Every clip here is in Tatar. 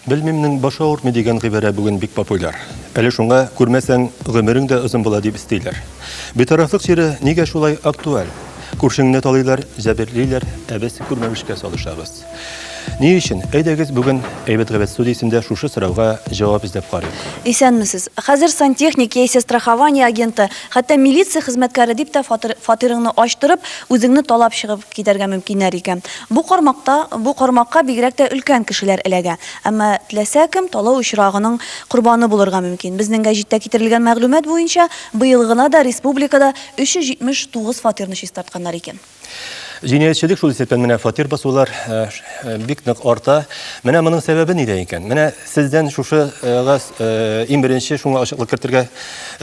Белмемнең башы авыртмый дигән гыйбарә бүген бик популяр. Әле шуңа күрмәсәң гомерең дә озын була дип истейләр. Битарафлык чире нигә шулай актуаль? Күршеңне талыйлар, җәберлиләр, ә без күрмәмешкә салышабыз. Ни өчен? Әйдәгез бүген әйбәт гыйбат студиясендә шушы сорауга җавап эзләп карыйк. Исәнмесез. Хәзер сантехник яисә страхование агенты, хәтта милиция хезмәткәре дип тә фатирыңны ачтырып, үзеңне талап чыгып китәргә мөмкиннәр икән. Бу кармакка бигрәк тә өлкән кешеләр эләгә. Әмма теләсә кем талау очрагының корбаны булырга мөмкин. Безнең гәҗиттә китерелгән мәгълүмат буенча, быел гына да республикада 379 фатирны чистартканнар икән. Җинаятьчелек шул исәптән менә фатир басулар бик нык арта. Менә моның сәбәбе нидә икән? Менә сездән шушыга иң беренче шуңа ачыклык кертергә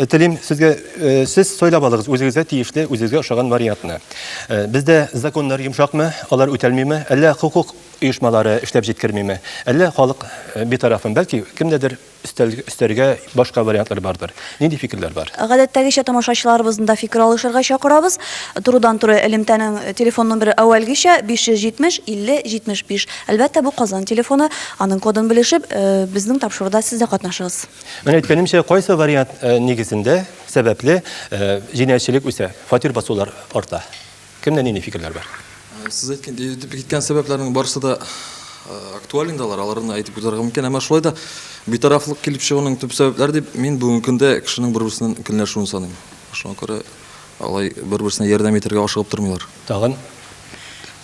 телим. Сез сойлап алыгыз үзегезгә тиешле, үзегезгә ошаган вариантны. Бездә законнар йомшакмы, алар үтәлмиме, әллә хукук оешмалары эшләп җиткермиме, әллә халык битарафын, бәлки кемдәдер өстәргә башка вариантлар бардыр. Нинди фикерләр бар? Гадәттәгечә тамашачыларыбызны да фикер алышырга чакырабыз. Турыдан-туры элемтәнең телефон номеры әүвәлгечә 570-50-75. Әлбәттә, бу Казан телефоны. Аның кодын белешеп, безнең тапшыруда сез дә катнашыгыз. Мен әйткәнемчә, кайсы вариант нигезендә сәбәпле җинаятьчелек үсә, фатир басулар арта? Кемдә нинди фикерләр бар? Сіз кеткен себеплердің барысы да актуалиндалар, аларны айтып көтәргә мөмкин, әмма шулай да битарафлык килеп чыгуның төп сәбәпләре дип мин бүгенге көндә кешенең бер-берсеннән көнләшүен саныйм. Шуңа күрә алай бер-берсенә ярдәм итәргә ашыгып тормыйлар. Тагын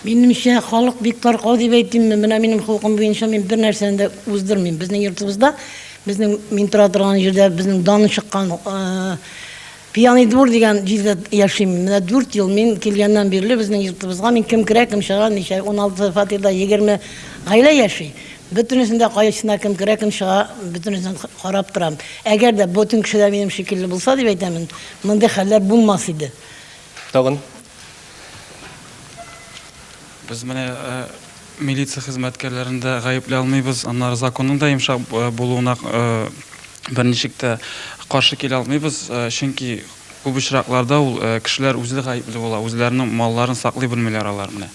Минемчә, халык бик таркау дип әйтим, менә минем хукукым буенча мин бер нәрсәне дә уздырмыйм. Безнең йортыбызда, безнең мин тора торган җирдә безнең даны чыккан Пьяный двор дигән җирдә яшим. Менә 4 ел мин килгәннән бирле безнең йортыбызга мин кем керә, кем чыга, ничә 16 фатирда 20 гаилә яши. Бөтенесендә кайсына кем керә, кем чыга, бөтенесен карап торам. Әгәр дә бөтен кешеләр минем шикелле булса дип әйтәмен, мондай хәлләр булмас иде. тагын Biz менә милиция хезмәткәрләрендә гаепле алмыйбыз, аннары законның да йомшак булуына берничек тә каршы килә алмыйбыз, чөнки күп очракларда ул кешеләр үзе гаепле була, үзләренең малларын саклый белмиләр алар менә.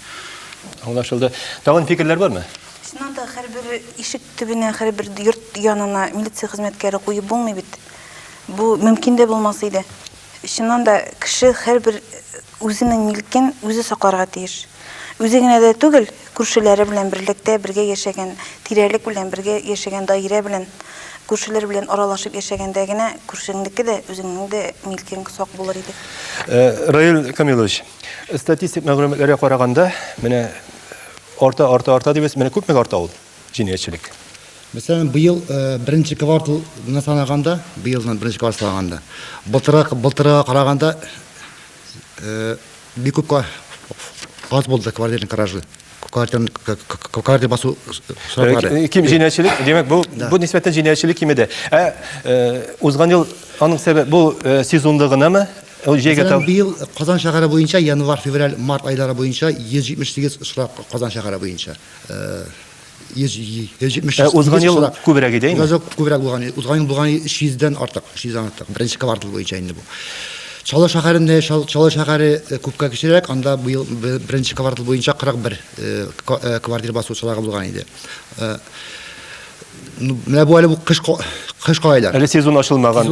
аңлашылды. Тагын фикерләр бармы? Шуннан да һәрбер ишек төбенә, һәрбер йорт янына милиция хезмәткәре куеп булмый бит. Бу мөмкин дә булмас иде. Шуннан да кеше һәрбер үзенең милкен үзе сакларга тиеш. Үзе генә дә түгел, күршеләре белән берлектә бергә яшәгән, тирәлек белән бергә яшәгән даирә белән, күршеләр белән аралашып яшәгәндә генә күршеңнеке дә үзеңнең дә милкен сак булыр иде. Раил Камилович, статистик мәгълүматларга караганда, менә арта дибез, менә күпме арта ул җинаятьчелек? Mesela bu yıl birinci kvartal sanaganda, bu yıldan birinci kvartal sanaganda, былтырга караганда bir көп az buldu kvartalın karajı. Kvartal basu şartları. Kim җинаятьчелек? Демәк, бу нисбәтән җинаятьчелек кимеде. Узган ел аның сәбәбе бу сезонда гынамы? Mesela bu yıl Kazan şəhəri boyunca yanvar, fevral, mart ayları boyunca 178 sıra Kazan şəhəri boyunca. 170. Узган ел күбрәк иде инде. Күбрәк булган. Узган ел булган 100-дән артык, 100-дән артык. Беренче квартал буенча инде бу. Чала шәһәрендә, Чала шәһәре күпкә кечерәк, анда бу ел беренче квартал буенча 41 квартира басучылар булган иде. Менә бу әле бу кыш айлар. Әле сезон ачылмаган.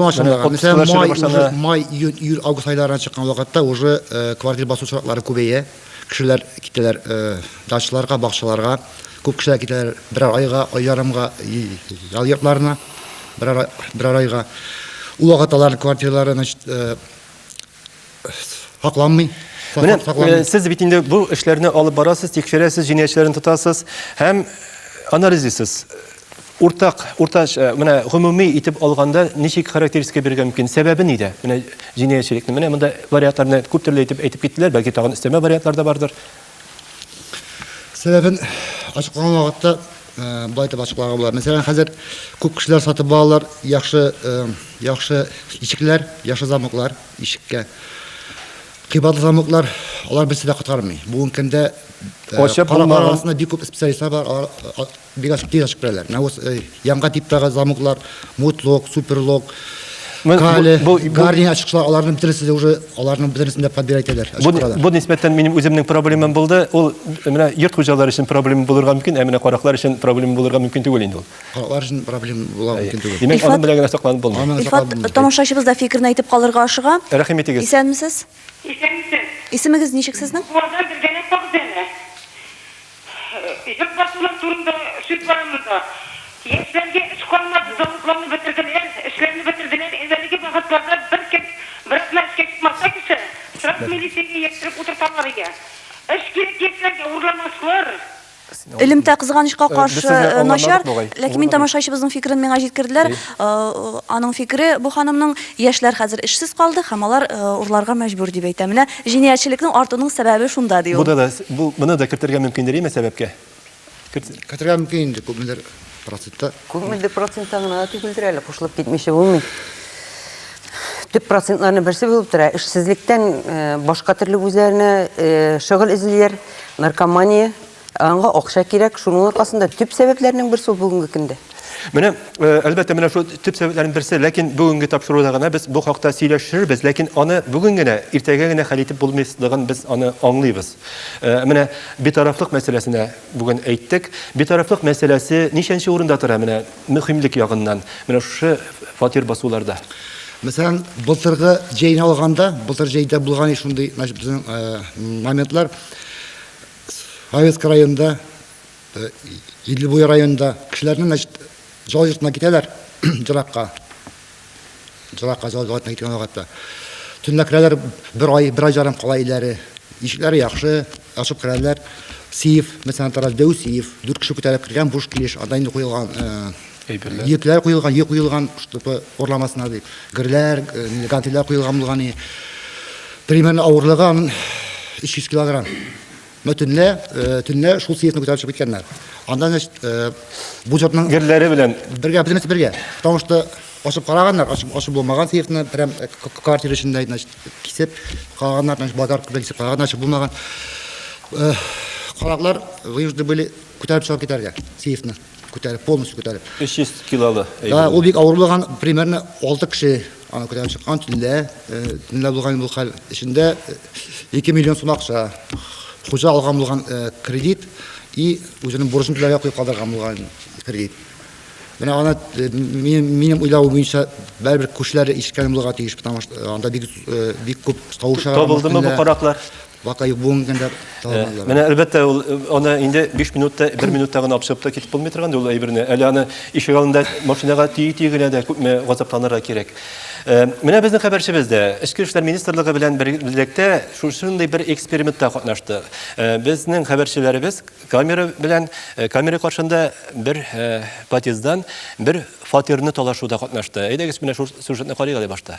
Mesela май, июль, август айларына чыккан вакытта уже квартира басучылары күбәя. Кешеләр китәләр дачларга, бакчаларга. Күп кешеләр китәләр бер айга, ай ярымга ял йортларына, бер айга. Ул вакытлар квартиралары хакланмый. Менә сез бит инде бу эшләрне алып барасыз, тикшерәсез, җинаятьчеләрне тотасыз һәм анализисез. Уртач менә гомуми итеп алганда ничек характеристика бирергә мөмкин? Сәбәбе нидә? Менә җинаятьчелекне менә монда вариантларны күп төрле итеп әйтеп киттеләр, бәлки тагын өстәмә вариантлар да бардыр. Сәбәбен ачыкланган вакытта бу айтып ачыкларга була. Мәсәлән, хәзер күп кешеләр сатып алалар, яхшы ишекләр, яхшы замоклар ишеккә. кыйбатлы замоклар, алар берсе дә кыткармый. Бүгенге көндә Ачып калалар булмаган. арасында бик күп специалистлар бар, алар бик ашып бирәләр. Менә яңа типтагы замоклар, мутлок, суперлок, кали, гарни ачыклар, аларның бөтенесе уже аларның бөтенесен дә подбирать итәләр. Бу нисбәттән минем үземнең проблемам булды. Ул менә йорт хуҗалары өчен проблема булырга мөмкин, ә менә караклар өчен проблема булырга мөмкин түгел инде ул. Алар өчен проблема була мөмкин түгел. Димәк, аның белән генә сакланып булмый. Илфат, тамашачыбыз да фикерен әйтеп калырга ашыга. Рәхим итегез. Исәнмесез? Исәнмесез. Исемегез ничек сезнең? Буадан бергәне тагызәне. Җыр басулар турында сүз барымызда. Яшьләргә эш калмады, заводларны бетерделәр, эшләрне бетерделәр. Әзәлеге вакытларда бер кем бирәкләр эшкә чыкмаса кеше, сразу милициягә яктырып утырталар иде. Эш кирәк яшьләргә урламаслар. Илемтә кызганычка каршы сезне начар, аңламадык бугай. ләкин мин тамашачыбызның фикерен миңа җиткерделәр. Аның фикере бу ханымның яшьләр хәзер эшсез калды һәм алар урларга мәҗбүр дип әйтә. Менә җинаятьчелекнең артуының сәбәбе шунда ди ул. Моны да кертергә мөмкиндер име сәбәпкә? Катырга мөмкин инде күпмедер процентта. Күпмедер процентта гына түгелдер әле, кушылып китмичә булмый. Төп процентларны берсе булып тора. Эшсезлектән башка төрле үзләренә шөгыль эзлиләр, наркомания, аңа акча кирәк. Шуның аркасында төп сәбәпләрнең берсе бүгенге көндә. Менә әлбәттә менә шу төп сәбәпләрнең берсе, ләкин бүгенге тапшыруда гына без бу хакта сөйләшербез, ләкин аны бүген генә, иртәгә генә хәл итеп булмаслыгын без аны аңлыйбыз. Менә битарафлык мәсьәләсенә бүген әйттек. Битарафлык мәсьәләсе ничәнче урында тора менә мөһимлек ягыннан, менә шу фатир басуларда. Мәсәлән, былтыргы җәйне алганда, былтыр җәйдә булган шундый, значит, безнең моментлар Советский районда, Идлибуй районында кешеләрнең, значит, жол йортына китәләр, җыракка жол йортына киткән вакытта. Төнлә керәләр, бер ай жарым кала иләре. Ишекләре яхшы, ачып керәләр. Сиев, мәсәлән, тараз Дәүсиев, 4 кеше күтәреп кергән буш килеш, анда инде куелган йөкләр куелган, чтобы орламасына дип. Гирләр, гантелләр куелган булган. Примерно авырлыгы 300 килограмм. Төнлә шул сиевне күтәреп чыгып киткәннәр. Анда, значит, бу җортның Герләре белән бергә. Потому что ашып караганнар, ашып булмаган сиевне прям квартира эчендә, значит, кисеп караганнар, значит, базар кебек кисеп караганнар, ашып булмаган. Караклар вынуждены были күтәреп чыгып китәргә, сиевне күтәреп, полностью күтәреп. 300 килолы. Да, ул бик авыр булган, примерно 6 кеше аны күтәреп чыккан төнлә булган бу хәл эчендә 2 миллион сум акча. Хуҗа алган булган кредит и үзенең бурычын түләргә куеп калдырган булган кредит. Менә аны минем уйлау буенча бер күчләре ишкән булырга тиеш, потому что анда бик күп тавышлар Табылдымы бу караклар? Вакай бунганда табылдылар. Менә әлбәттә ул аны инде 5 минутта, 1 минутта гына апшып та китеп булмый торган ул әйберне. Әле аны ишек алдында машинага тиегенә дә күпме газапланырга кирәк. Менә безнең хәбәрчебез дә Эчке эшләр министрлыгы белән берлектә шушындай бер экспериментта катнашты. Безнең хәбәрчеләребез камера каршында бер подъезддан бер фатирны талашуда катнашты. Әйдәгез менә шу сюжетны карыйк әле башта.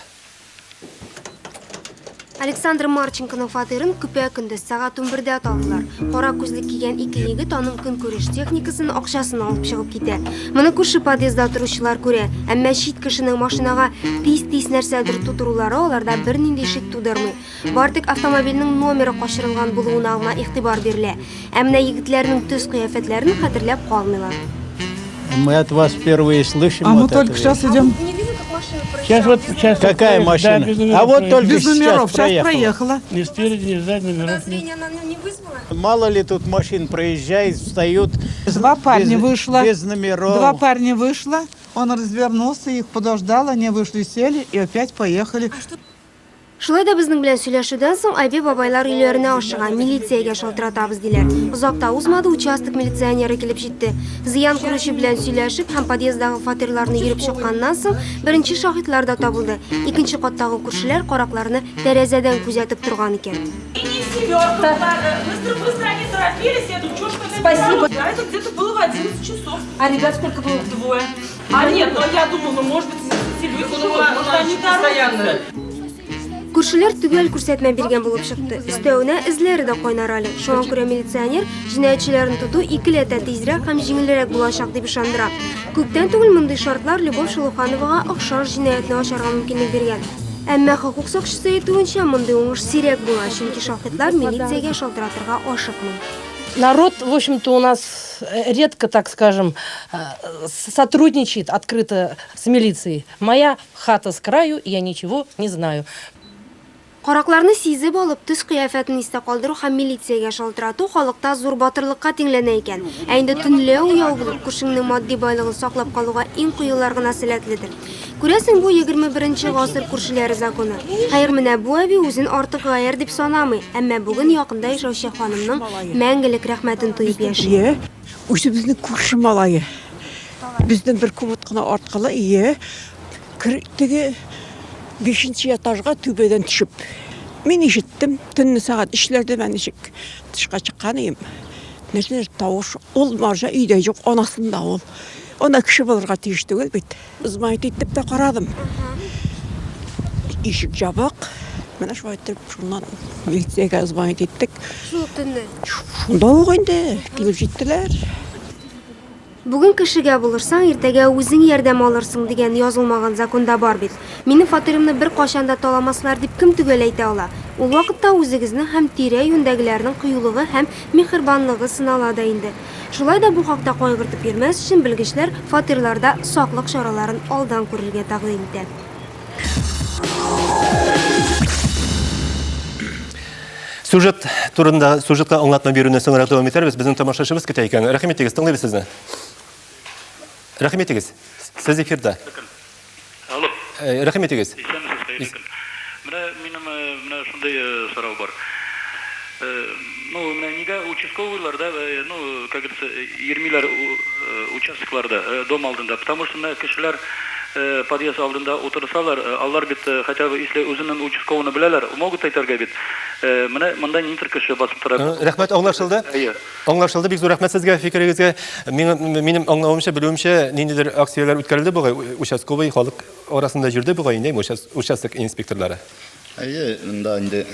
Александр Марченконың фатирын көпә көндез сағат 11-дә табылар. Кара күзлек кигән ике егет аның көнкүреш техникасын, акчасын алып чыгып китә. Моны күрше подъездда торучылар күрә, әмма чит кешенең машинага тиз нәрсәдер тутырулары аларда бернинди шик тудырмый. Бардык автомобильнең номеры качырылган булуына гына игътибар бирелә. Әмма егетләрнең төс кыяфәтләрен хәтерләп калмыйлар. Мы от вас впервые слышим. А мы только сейчас идем. Сейчас какая машина? А вот только без номеров. Сейчас проехала. Ни спереди, ни сзади номеров. Подозрения она не вызвала? Мало ли тут машин проезжает, встают. Два парня вышло. Без номеров. Два парня вышло. Он развернулся, их подождал, они вышли, сели и опять поехали. Шулай да безнең белән сөйләшүдән соң Айбе бабайлар өйләренә ашыга, милициягә шалтыратабыз диләр. Озакта узмады, участок милиционеры килеп җитте. Зыян күрүче белән сөйләшеп һәм подъездагы фатирларны йөреп чыкканнан соң беренче шаһитлар да табылды. Икенче каттагы күршеләр каракларны тәрәзәдән күзәтеп торган икән. Быстро они торопились, я думаю, что Спасибо. Да, это где-то было в 11 часов. А ребят сколько было? Двое. А нет, но я думала, может быть, может, они постоянно. Күршеләр түгел күрсәтмә биргән булып чыкты. Өстәвенә эзләре дә кайнар әле. Шуңа күрә милиционер җинаятьчеләрне тоту 2 ләтә тизрәк һәм җиңелрәк булачак дип ышандыра. Күптән түгел мондый шартлар Любовь Шулухановага охшаш җинаятьне ачарга мөмкинлек биргән. Әмма хукук сакчысы әйтүенчә, мондай уңыш сирәк була, чөнки шаһитлар милициягә шалтыратырга ашыкмый. Народ, в общем-то, у нас редко, так скажем, сотрудничает открыто с милицией. Моя хата с краю, я ничего не знаю. Каракларны сизеп алып, төс кыяфәтен истә калдыру һәм милициягә шалтырату халыкта зур батырлыкка тиңләнә икән. Ә инде төнлә уяу булып, күршеңнең матди байлыгын саклап калуга иң кыюлар гына сәләтледер. Күрәсең, бу 21-нче гасыр күршеләре законы. Хәер, менә бу әби үзен артык гаяр дип санамый, әмма бүген якында яшәүче ханымның мәңгелек рәхмәтен тоеп яши. Үзебезнең күрше малае. Безнең бер кубот кына арткылы, теге 5-нче этажга түбәдән төшеп. Мин ишеттем, төнне сагат 3ләрдә мен ишек тышка чыккан идем. Нәрсәдер тавыш, ул марҗа өйдә юк, анасында ул. Она кеше булырга тиеш түгел бит. Ызмайт итеп тә карадым. Ишек жабык. Менә шулай итеп, шуннан милициягә ызмайт иттек. Шул төнне. Шунда ук инде килеп җиттеләр. Бүген кешегә булырсаң, иртәгә үзең ярдәм алырсың дигән язылмаган законда бар бит. Минем фатирымны бер кашан да таламаслар дип кем түгел әйтә ала. Ул вакытта үзегезнең һәм тирә-юньдәгеләрнең кыюлыгы һәм михрибанлыгы сынала да инде. Шулай да бу хакта кайгыртып йөрмәс өчен белгечләр фатирларда саклык чараларын алдан күрергә тәкъдим итә. Сюжет турында сюжетка аңлатма бирүне соңрак дәвам итәрбез. Безнең тамашачыбыз көтә икән. Рәхмәт итегез, тыңлыйбыз сезне. Рәхмәт итегез. Сез эфирда. Алло. Рәхмәт итегез. Менә шундай сорау бар. Менә нигә участковыйларда, как говорится, 20 участокларда, дом алдында, потому что кешеләр подъезд алдында утырсалар, алар бит хотя бы если үзенең участковыны беләләр, могут әйтергә бит. Менә монда нинтер кеше басып тора. Рәхмәт, аңлашылды. Аңлашылды, бик зур рәхмәт сезгә, фикерегезгә. Минем аңлавымча, белүемчә, ниндидер акцияләр үткәрелде бугай, участковый халык арасында җирдә бугай инде, участок инспекторлары. Монда инде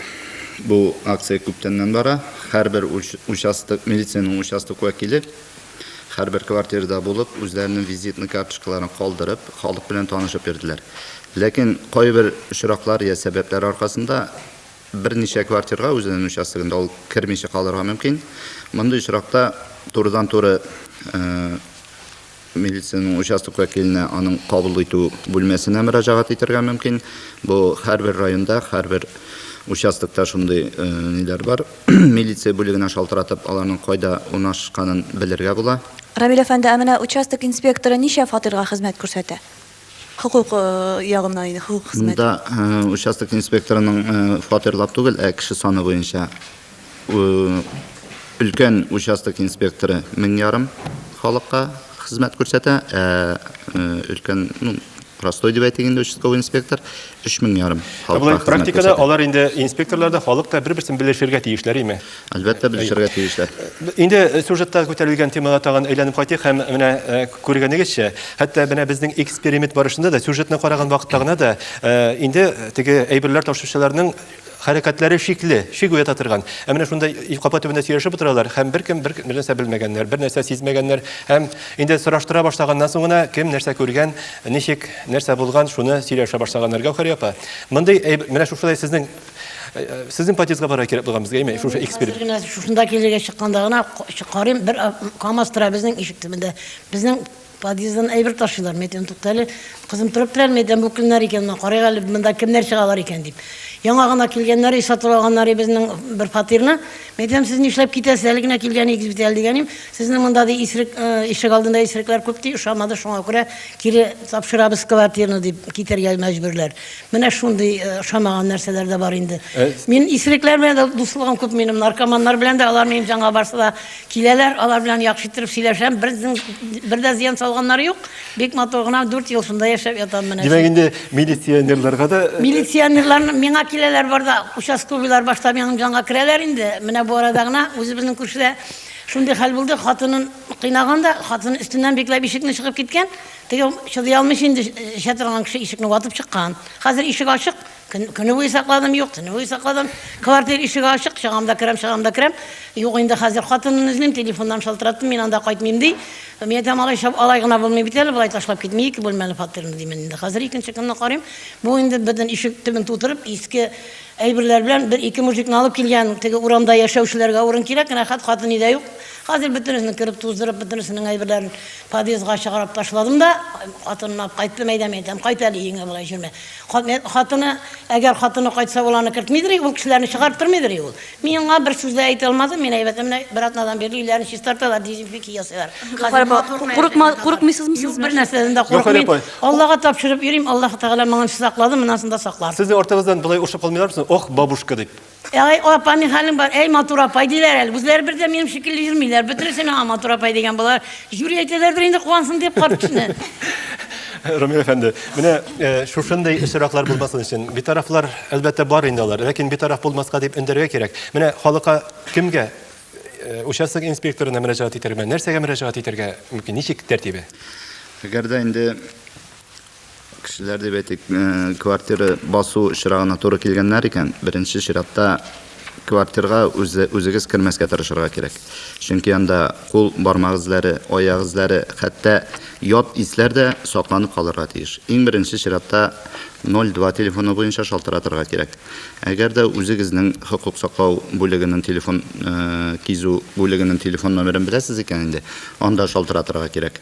бу акция күптәннән бара. Һәрбер участок милициянең участок вәкиле һәрбер квартирада булып, үзләренең визитный карточкаларын калдырып, халык белән танышып йөрделәр. Ләкин кайбер очраклар я сәбәпләр аркасында берничә квартирага үзенең участогында ул кирмичә калырга мөмкин. Мондый очракта турыдан-туры милициянең участок вәкиленә аның кабул итү бүлмәсенә мөрәҗәгать итәргә мөмкин. Бу һәрбер районда, һәрбер участокта шундый ниләр бар. Милиция бүлегенә шалтыратып, аларның кайда урнашканын белергә була. Рамил әфәнде, әмінә участок инспекторы ничә фатирга хезмәт күрсәтә? Хукук ягымнан иде, хукук хезмәт. Монда участок инспекторының фатирлап түгел, кеше саны буенча өлкән участок инспекторы 1000 халыкка хезмәт күрсәтә, өлкән, простой дип әйтгәндә участковый инспектор 3500 халыкка. Практикада алар инде инспекторларда халыкта бер-берсен белешергә тиешләр име? Әлбәттә белешергә тиешләр. Инде сюжетта күтәрелгән темага тагын әйләнеп кайтыйк һәм менә күргәнегезчә, хәтта менә безнең эксперимент барышында да сюжетны караган вакытта гына да инде теге әйберләр ташучыларның хәрәкәтләре шик уята торган. Менә шунда капа төбендә сөйләшеп утыралар һәм беркем нәрсә белмәгәннәр, бер нәрсә сизмәгәннәр һәм инде сораштыра башлаганнан соң гына кем нәрсә күргән, ничек, нәрсә булган, шуны сөйләшә башлаганнарга хәрәпә. Мондый менә шушылай сезнең подъездга бара кирәк булган безгә, әйме, шушы эксперимент. Шунда килергә чыкканда гына карыйм, бер КамАЗ тора безнең ишек төбендә. Безнең подъезддан әйбер ташыйлар. Мен туктале, кызым турып торар, мен бу көннәр икән, карыйк әле монда кемнәр чыгалар икән дип. Яңа гына килгәннәр, сатып алганнар безнең бер фатирны. Мен сез нишләп китәсез, әле генә килгәнегез бит әле дигәнем. Сезнең монда да ишек алдында ишекләр күп ди, ошамады, шуңа күрә кире тапшырабыз квартираны дип китәргә мәҗбүрләр. Менә шундый ошамаган нәрсәләр дә бар инде. Мин ишекләр белән дә дуслыгым күп, минем наркоманнар белән дә, алар минем җанга барса да киләләр, алар белән яхшы итеп сөйләшәм. Бер дә зыян салганнары юк. Бик матур гына 4 ел шунда яшәп ятам менә. Димәк инде милиционерларга да милиционерларны миңа киләләр бар да, участковыйлар башта минем җанга керәләр инде. Менә бу арада гына үзебезнең күршедә шундый хәл булды, хатынын кыйнаганда, хатын өстеннән бикләп ишекне чыгып киткән. Теге чыдый алмыйш инде, шәтергән кеше ишекне ватып чыккан. Хәзер ишек ачык, Күні бойы сақладым, yok, түні бойы сақладым. Квартир ишігі ашық, шығамда кірем. Yok, енді қазір қатынын ізлем, телефондан шалтыраттым, мен анда қайтмейм дей. Мен айтам, алай ғана болмай бітелі, бұлай ташлап кетмей, екі бөлмелі фатирны деймін. Енді қазір екінші күнні қарайым. Бұл енді біздің ишік түбін тутырып, ескі әйбірлер білән бір екі мужикны алып келген, теге урамда яшаушыларға орын керек, рахат қатын иде yok. Қазір бүтінісін кіріп туздырып, бүтінісінің әйбірлерін подъездға шығарып ташладым да, қатынын алып қайтты мәйдам, қайтәлі еңе бұлай жүрме. Қатыны, әгер қатыны қайтса оланы кіртмейдір, ол кісілерін шығарып тұрмейдір ол. Менға бір сөзді айта алмады, мен әйбәтіміне бір атнадан бері үйлерін шестарталар, дезинфекция ясайлар. Қорықмайсыз мысыз? Бір нәрседен де қорықмейін. Аллаға тапшырып ерейм, Аллах тағала маған сақлады, мынасын да сақлар. Сіздің ортаңыздан бұлай ұшып қалмайлар мısınız? Ох, бабушка деп. Ай, апаның халің бар, әй матур апай дейлер әлі. Бұзылар бірде менің шекілі жүрмейлер. Бітіресе мен матур апай деген болар. Жүрі әйтелердір енді қуансın деп қарып түсіне. Рамил Efendi, менә шушындай ишаратлар булмасын өчен бит тарафлар әлбәттә бар инде алар, ләкин бит тараф булмаска дип өндәргә кирәк. Менә халыкка кемгә участок инспекторына мөрәҗәгать итәргә, нәрсәгә мөрәҗәгать итәргә мөмкин, ничек тәртибе? Әгәрдә инде кешеләр дип әйтик, квартира басу чирагына туры килгәннәр икән, беренче чиратта квартирага үзегез кирмәскә тырышырга кирәк. Чөнки анда кул бармак изләре, аяк изләре, хәтта ят исләр дә сакланып калырга тиеш. Иң беренче чиратта 02 телефоны буенча шалтыратырга кирәк. Әгәр дә үзегезнең хукук саклау бүлегенең телефон кизү бүлегенең телефон номерын беләсез икән инде, анда шалтыратырга кирәк.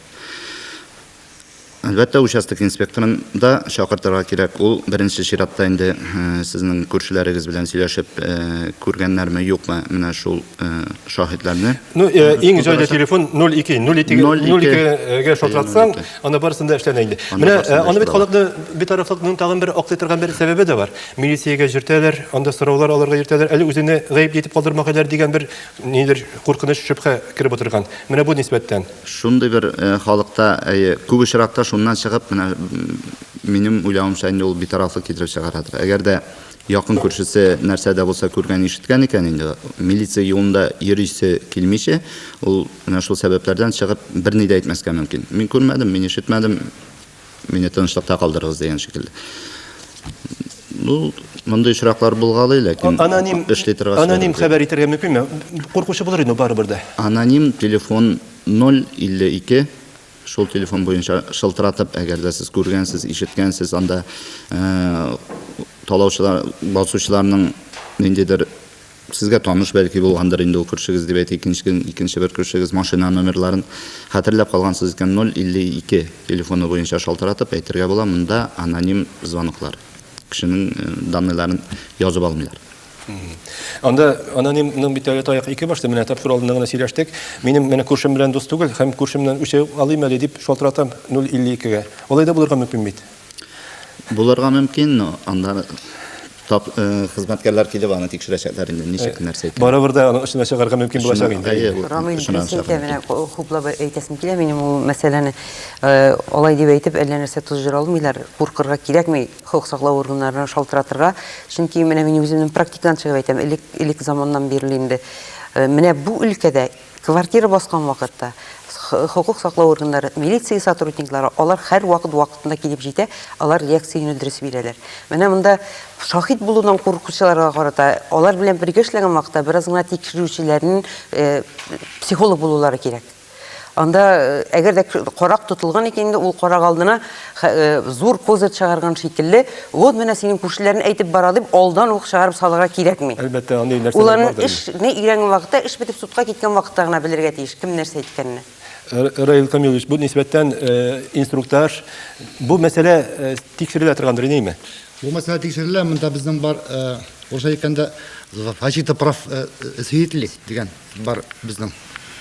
Әлбәттә, участок инспекторын да шакыртырга кирәк. Ул беренче чиратта инде сезнең күршеләрегез белән сөйләшеп күргәннәрме, юкмы, менә шул шаһидләрне. Ну, иң җайлы телефон 02-02-02-гә шалтыратсаң, аны барысын да эшләнә инде. Менә аны бит халыкны битарафлыкның тагын бер актый торган бер сәбәбе дә бар. Милициягә җөртәләр, анда сораулар алырга җөртәләр, әле үзенә гаип итеп калдырмакайлар дигән бер нидер куркыныч шөбһә киреп утырган. Менә бу нисбәттән. Шундый бер халыкта күп очракта шуннан чыгып, менә минем уйлавымча инде ул битарафлык китереп чыгарадыр. Әгәр дә якын күршесе нәрсәдә булса күргән, ишеткән икән инде, милиция юлында йөрисе килмичә, ул менә шул сәбәпләрдән чыгып берни дә әйтмәскә мөмкин. Мин күрмәдем, мин ишетмәдем, мине тынычлыкта калдырыгыз дигән шикелле. Ну, мондай очраклар булгалы, ләкин аноним хәбәр итәргә мөмкинме? Куркучы булыр инде барыбер дә. Аноним телефон 052 шул телефон буенча шылтыратып, әгәр дә сез күргәнсез, ишеткәнсез, анда талаучылар, басучыларның ниндидер сезгә таныш бәлки булгандыр инде ул күршегез дип әйтик, икенче бер күршегез машина номерларын хәтерләп калгансыз икән, 052 телефоны буенча шалтыратып әйтергә була, монда аноним звоноклар. Кешенең данныйларын язып алмыйлар. Анда анонимның бит аяк ике башта менә тапшыр алдында гына сөйләштек. Минем менә күршем белән дус түгел, һәм күршемнән үчә алыйм әле дип шалтыратам 052-гә. Алай да булырга мөмкин бит. Булырга мөмкин, анда хезмәткәрләр килеп аны тикшерәчәкләр инде, ничек нәрсә итә. Барыбер дә аны эшенә чыгарга мөмкин булачак инде. Рамил, менә хуплап әйтәсем килә, минем ул мәсьәләне алай дип әйтеп, әллә нәрсә тузжыра алмыйлар, куркырга кирәкми, хокук саклау органнарына шалтыратырга. Чөнки менә мин үземнең практикадан чыгып әйтәм, элек заманнан бирле инде. Менә бу өлкәдә квартира баскан вакытта хокук саклау органнары, милиция сотрудниклары, алар һәр вакытында килеп җитә, алар лекция юнәлдереп бирәләр. Менә монда шаһид булудан куркучыларга карата, алар белән бергә эшләгән вакытта бераз гына тикшерүчеләрнең психолог булулары кирәк. Анда әгәр дә карак тотылган икән, ул карак алдына зур козыр чыгарган шикелле, вот менә синең күршеләрне әйтеп бара дип, алдан ук чыгарып салырга кирәкми. Әлбәттә, андый нәрсәләр бар. Эшне өйрәнгән вакытта, эш бетеп судка киткән вакытта гына белергә тиеш, кем нәрсә әйткәнне. Раил Камилович, бу нисбәттән инструктаж, бу мәсьәлә тикшерелә торгандыр инеме? Бу мәсьәлә тикшерелә, монда безнең бар, орысча әйткәндә, защита прав свидетелей дигән бар безнең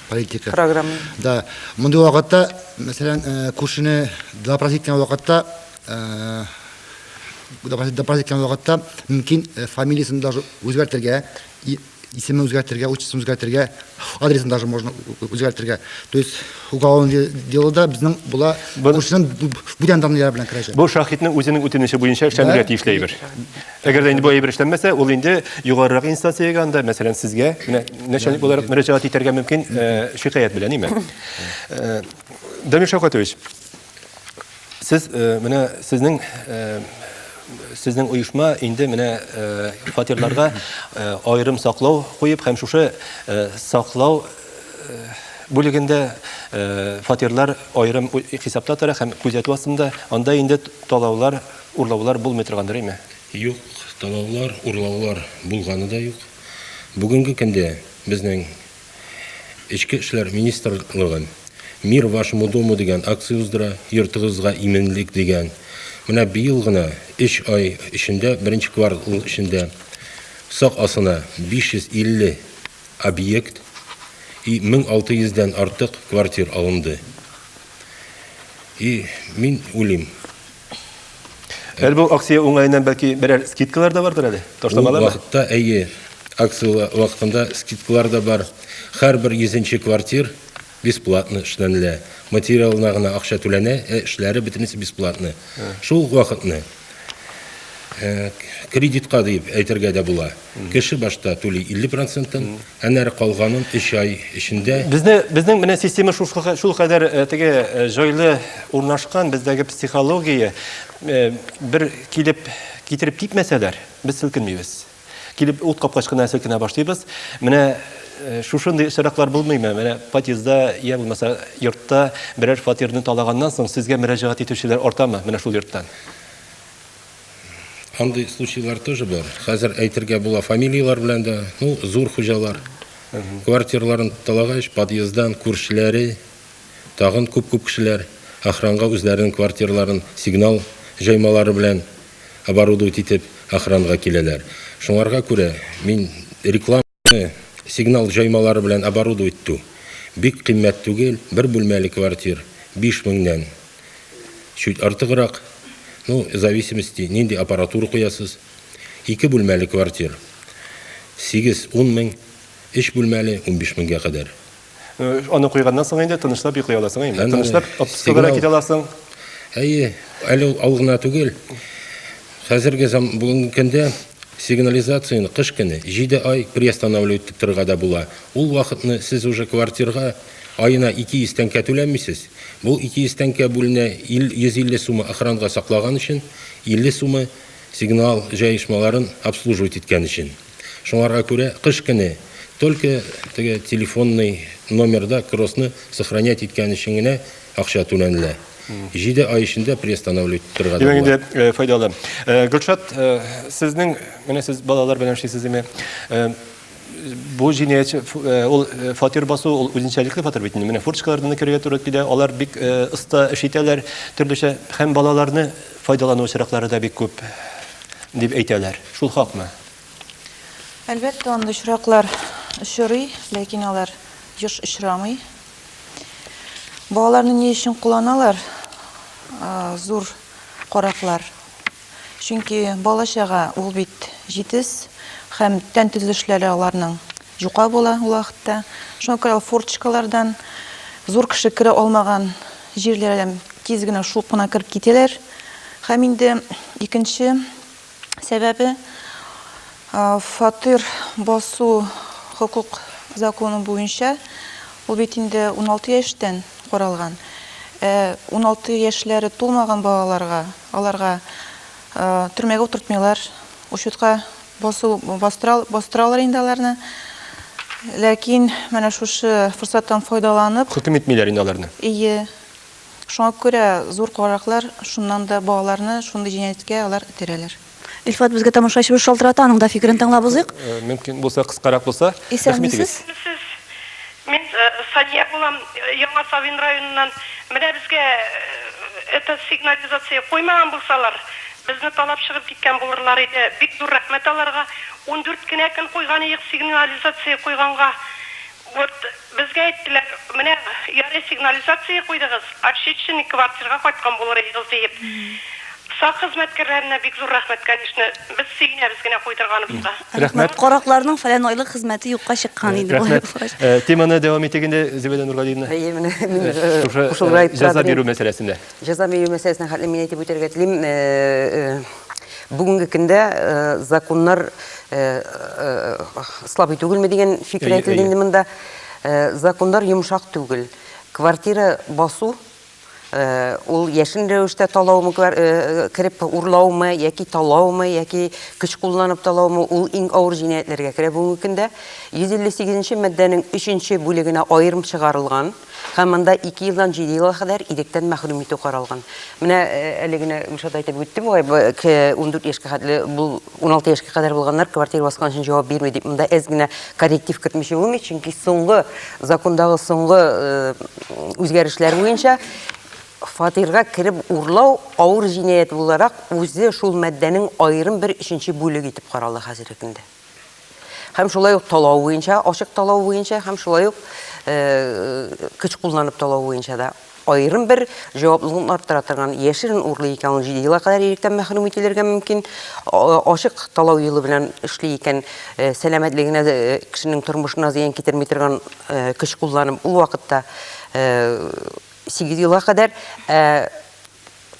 политика. Программа. Да, монда вакытта, мәсәлән, күршене допрос иткән вакытта, мөмкин фамилиясын даже үзгәртергә, исемен үзгәртергә, отчествосын үзгәртергә, адресын даже можно үзгәртергә. То есть уголовное делода безнең була күршенең бүтән данлары белән керәчәк. Бу шаһитның үзенең үтенеше буенча эшләнергә тиешләйбер. Әгәр дә инде бу әйбер эшләнмәсә, ул инде югарырак инстанциягә анда, мәсәлән, сезгә менә начальник буларак мөрәҗәгать итәргә мөмкин шикаят белән, ниме? Дамир Шавкатович, сез менә сезнең сезнең оешма инде менә фатирларга аерым саклау куеп һәм шушы саклау бүлегендә фатирлар аерым хисапта тора һәм күзәтү астында анда инде талаулар, урлаулар булмый торгандыр име? Юк, талаулар, урлаулар булганы да юк. Бүгенге көндә безнең Ичке эшләр министрлыгы Мир вашему дому дигән акция уздыра, йортыгызга именлек дигән. Менә быел гына 3 ай эчендә, беренче квартал эчендә сак асына 550 объект и 1600-дән артык квартир алынды. И мин уйлыйм. Бу акция уңайыннан бәлки берәр скидкалар да бардыр әле? Ташламалар Ул вакытта акция вакытында скидкалар да бар. Һәрбер 100-нче квартир бесплатно эшләнелә. Материалына гына акча түләнә, эшләре бөтенесе бесплатно. Шул вакытны кредитка дип әйтергә дә була. Кеше башта түли 50%, әнәре калганын 3 ай эчендә. Безнең менә система шул кадәр теге җайлы урнашкан, бездәге психология бер китереп китмәсәләр, без селкенмибез. Килеп ут капкач кына селкенә башлыйбыз. Менә шушындый очраклар булмыймы? Менә подъездда я булмаса йортта берәр фатирны талаганнан соң сезгә мөрәҗәгать итүчеләр артамы? Менә шул йорттан. Андый случайлар тоже бар. Хәзер әйтергә була фамилиялар белән дә, зур хуҗалар. Квартирларын талагач, подъезддан күршеләре, тагын күп кешеләр охранга үзләренең квартирларын сигнал җаймалары белән оборудовать итеп охранга киләләр. Шуңарга күрә мин рекламаны сигнал җаймалары белән оборудовать итү бик кыйммәт түгел, бер бүлмәле квартир 5000-нән чуть артыграк. В зависимости нинди аппаратура куясыз. 2 бүлмәле квартир 8-10 мең, 3 бүлмәле 15 меңгә кадәр. Аны куйганнан соң инде тынычлап йоклый аласың, әйме? Тынычлап отпускага китә аласың. Әле алгына түгел. Хәзерге бүгенге көндә сигнализацияны кыш көне 7 ай приостанавливать итәргә дә була. Ул вакытны сез уже квартирга айына 200 тәңкә түләмисез. Бу 200 тәңкә бүленә 150 сумы охранга саклаган өчен, 50 сумы сигнал җайышмаларын обслуживать иткән өчен. Шуңарга күрә кыш көне только теге телефонный номерда кросны сохранять иткән өчен генә акча түләнелә. 7 ай эчендә приостанавливать итәргә дә була. Инде файдалы. Гөлшат, сезнең менә сез балалар белән эшлисез име? Бу җинаять ул фатир басу, ул үзенчәлекле фатир бит. Менә фурчкалардан керергә туры килә. Алар бик оста эш итәләр, төрлечә һәм балаларны файдалану очраклары да бик күп дип әйтәләр. Шул хакмы? Әлбәттә, андый очраклар очрый, ләкин алар еш очрамый. Балаларны ни өчен кулланалар? Зур караклар. Чөнки балачага ул бит җитез һәм тән төзелешләре аларның юка була ул вакытта. Шуңа күрә фурчкалардан зур кеше керә алмаган җирләрдән тиз генә шуып кына кирип китәләр. Һәм инде икенче сәбәбе фатир басу хукук законы буенча ул бит инде 16 яшьтән каралган. 16 яшьләре тулмаган балаларга аларга төрмәгә утыртмыйлар. Учетка бастыралар инде аларны. Ләкин менә шушы форсаттан файдаланып, хөкем итмиләр инде аларны. Шуңа күрә зур караклар шуннан да балаларны шундый җинаятькә алар итерәләр. Илфат, безгә тамашачыбыз шалтырата, аның да фикерен тыңлап узыйк. Мөмкин булса кыскарак булса, рәхмәт итегез. Мен Сания булам, Яңа Савин районыннан. Менә безгә это сигнализация куймаган булсалар, безне талап чыгып киткән булырлар иде. Бик зур рәхмәт аларга. 14 кенә көн куйган идек сигнализация куйганга. Вот безгә әйттеләр, менә ярый сигнализация куйдыгыз, отчетчный квартирага кайткан булыр идегез дип. Сак хезмәткәрләренә бик зур рәхмәт, конечно. Без сөйнәбез генә куйдырганыбызга. Рәхмәт. Каракларның фәлән айлык хезмәте юкка чыккан инде. Теманы дәвам итегендә Зибәдә Нургалиевна. Җәза бирү мәсьәләсендә. Җәза бирү мәсьәләсенә хәтле мин әйтеп үтәргә телим. Бүгенге көндә законнар слабый түгелме дигән фикер әйтелде инде монда. Законнар йомшак түгел. Квартира басу ул яшен рәвештә талаумы кереп урлаумы, яки талаумы, яки көч кулланып талаумы, ул иң авыр җинаятьләргә керә бүгенге көндә. 158-нче маддәнең 3-нче бүлегенә аерым чыгарылган. Һәм монда 2 елдан 7 елга кадәр иректән мәхрүм итү каралган. Менә әле генә Мишат әйтеп үтте бу 14 яшькә хәтле, бу 16 яшькә кадәр булганнар квартира баскан өчен җавап бирми дип, монда әз генә корректив кертмичә булмый, чөнки соңгы закондагы соңгы үзгәрешләр буенча фатирга кереп урлау авыр җинаять буларак үзе шул маддәнең аерым бер 3-нче бүлеге итеп каралды хәзерге көндә. Һәм шулай ук талау буенча, ачык талау буенча, һәм шулай ук көч кулланып талау буенча да аерым бер җаваплылыкны арттыра торган яшерен урлый икән, 7 елга кадәр иректән мәхрүм ителергә мөмкин. Ачык талау юлы белән эшли икән, сәламәтлегенә, кешенең тормышына зыян китерми торган көч кулланып, ул вакытта 8 елга кадәр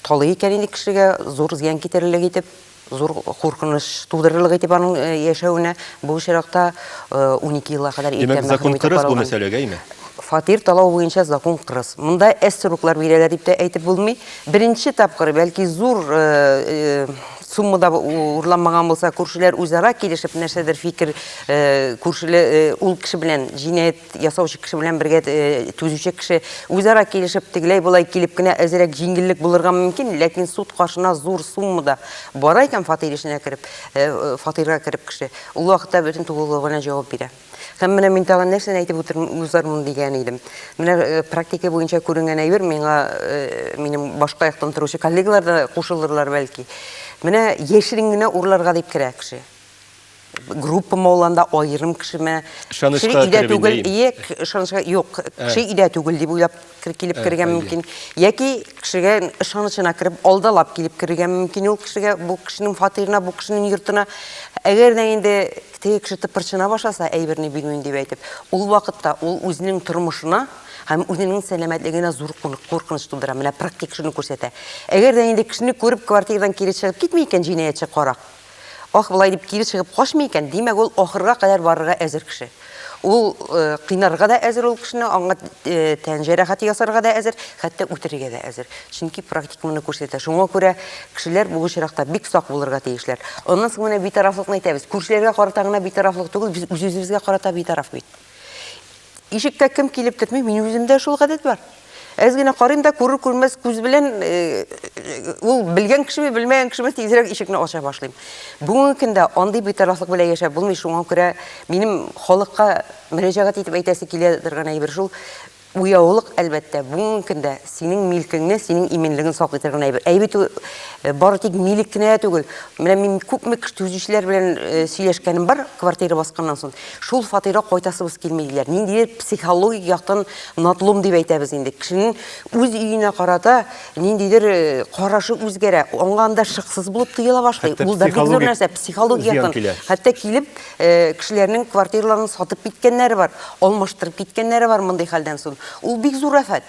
талый икән инде кешегә зур зыян китерерлек итеп, зур куркыныч тудырырлык итеп аның яшәвенә бу чиракта 12 елга кадәр Демәк, закон кырыс бу мәсьәләгә, име? Фатир талау буенча закон кырыс. Монда сроклар бирәләр дип тә әйтеп булмый. Беренче тапкыр, бәлки зур суммада урланмаган булса, күршеләр үзара килешеп нәрсәдер фикер, күршеле ул кеше белән, җинаять ясаучы кеше белән бергә түзүче кеше үзара килешеп тегеләй булай килеп кенә әзрәк җиңеллек булырга мөмкин, ләкин суд каршына зур суммада бара икән фатир эшенә кереп, фатирга кереп кеше, ул вакытта бөтен тугрылыгына җавап бирә. Һәм менә мин тагын нәрсәне әйтеп узармын дигән идем. Менә практика буенча күренгән әйбер, минем башка яктан торучы коллегалар да кушылырлар бәлки. Менә яшерен генә урларга дип керә кеше. Группа молланда аерым кеше менә Ышанычка өйдә түгел, ышанычка юк, кеше өйдә түгел дип уйлап килеп кергән мөмкин. Яки кешегә ышанычына кереп алдалап килеп кергән мөмкин ул кешегә, бу кешенең фатирына, бу кешенең йортына. Әгәр дә инде теге кеше тыпырчына башласа, әйберне бирмим дип әйтеп, ул вакытта ул үзенең тормышына һәм үзенең сәламәтлегенә зур куркыныч тудыра. Менә практик шуны күрсәтә. Әгәр дә инде кешене күреп квартирадан кире чыгып китми икән җинаятьче карак, ах, булай дип кире чыгып кашмый икән, димәк ул ахырга кадәр барырга әзер кеше. Ул кыйнарга да әзер ул кешене, аңа тән җәрәхәт ясарга да әзер, хәтта үтерергә дә әзер. Чөнки практик моны күрсәтә. Шуңа күрә кешеләр бу чиракта бик сак булырга тиешләр. Аннан соң менә битарафлыкны әйтәбез. Күршеләргә карата гына битарафлык түгел, без үзебезгә карата битараф бит. Ишеккә кем килеп тотмый, мин үземдә шул гадәт бар. Әз генә карыйм да, күрер күрмәс күз белән ул белгән кешеме, белмәгән кешеме тизрәк ишекне ача башлыйм. Бүгенге көндә андый битарафлык белән яшәп булмый, шуңа күрә минем халыкка мөрәҗәгать итеп әйтәсе килә торган әйбер шул. Уяулык, әлбәттә, бүгенге көндә синең милкеңне, синең именлеген саклый торган әйбер. Әйбит бары тик милек кенә түгел. Менә мин күпме төзүчеләр белән сөйләшкәнем бар, квартира басканнан соң. Шул фатирга кайтасыбыз килмәйләр. Ниндидер психологик яктан натлым дип әйтәбез инде. Кешенең үз өенә карата ниндидер карашы үзгәрә, аңганда шыксыз булып тоела башлый. Ул да бик зур нәрсә, психологик яктан. Хәтта килеп кешеләрнең квартираларын сатып киткәннәре бар, алмаштырып киткәннәре бар мондай хәлдән соң. Ул бик зур афат.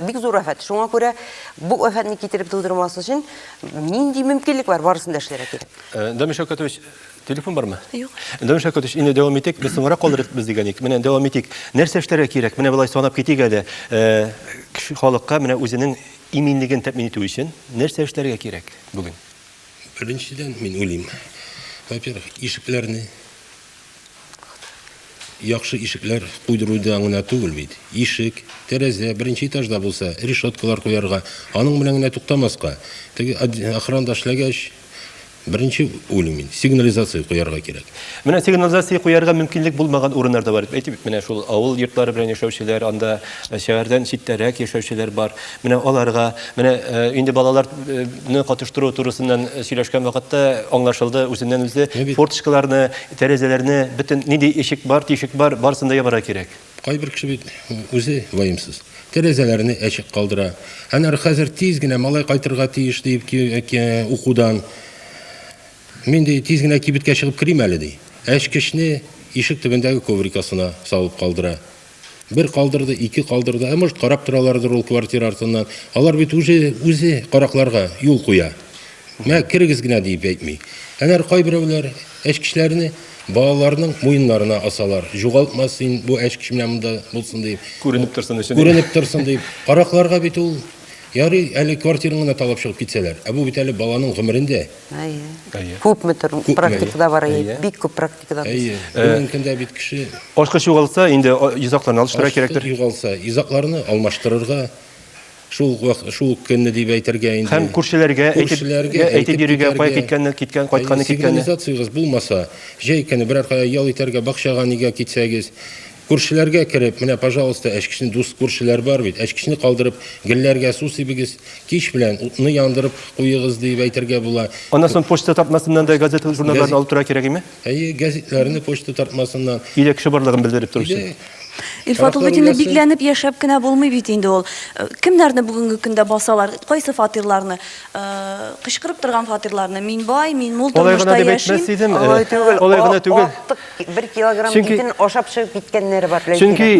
Бик зур афат. Шуңа күрә бу афатны китереп тудырмасы өчен нинди мөмкинлек бар, барысын да эшләргә кирәк. Дамир Шәүкәтович, телефон бармы? Юк. Дамир Шәүкәтович, инде дәвам итик, без соңрак калдырырбыз дигән ик. Менә дәвам итик. Нәрсә эшләргә кирәк? Менә булай санап китик әле. Кеше халыкка менә үзенең иминлеген тәэмин итү өчен нәрсә эшләргә кирәк бүген? Беренчедән мин уйлыйм. Во-первых, ишекләрне яхшы ишекләр куйдыруда гына түгел бит. Ишек, тәрәзә, беренче этажда булса, решеткалар куярга, аның белән генә туктамаска. Теге охранда эшләгәч, беренче уйлыйм, сигнализация куярга кирәк. Менә сигнализация куярга мөмкинлек булмаган урыннарда бар. Әйтеп, менә шул авыл йортлары белән яшәүчеләр, анда шәһәрдән читтәрәк яшәүчеләр бар. Менә аларга, менә инде балаларны катыштыру турысыннан сөйләшкән вакытта аңлашылды, үзеннән үзе форточкаларны, тәрәзәләрне, бөтен нинди ишек бар, тишек бар, барысында ябарга кирәк. Кайбер кеше бит үзе ваемсыз. Тәрәзәләрне ачык калдыра. Әнә хәзер тиз генә малай кайтырга тиеш дип укудан. Мин дә тиз генә кибеткә чыгып кирим әле ди. Әчкечне ишек төбендәге коврикасына салып калдыра. Бер калдырды, ике калдырды. Может карап торалардыр ул квартира артыннан. Алар бит үзе каракларга юл куя. Мә кирегез генә дип әйтми. Әнә кайберәүләр әчкечләрне балаларның муеннарына асалар. Югалтмасын, бу эш кеше менән монда булсын дип. Күренеп торсын өчен. Күренеп торсын дип. Каракларга бит ул ярый, әле квартираны талап чыгып китсәләр. Ә бу бит әле баланың гомерендә. Күпме практикада бар, бик күп практикада. Бүген көндә бит кеше Ашкыч югалса, инде йозакларны алыштыра кирәктер. Югалса, йозакларны алмаштырырга шул көнне дип әйтергә инде. Һәм күршеләргә әйтеп йөрергә, кайтканны. Сигнализациягыз булмаса, җәй көне берәр кая ял итәргә, бакчага нигә китсәгез, күршеләргә кереп, менә, пожалуйста, әшкешне дус күршеләр бар бит, әшкешне калдырып, гөлләргә су сибегез, кич белән утны яндырып куегыз дип әйтергә була. Аннан соң почта тартмасыннан да газета журналларны алып тора кирәкме? Газетларны почта тартмасыннан. Иле кеше барлыгын белдереп торучы. Илфат ул бит инде бикләнеп яшәп кенә булмый бит инде ул. Кемнәрне бүгенге көндә басалар? Кайсы фатирларны? Кычкырып торган фатирларны? Мин бай, мин мул тормышта яшим. Алай гына түгел. 1 килограмм итен ашап чыгып киткәннәре бар.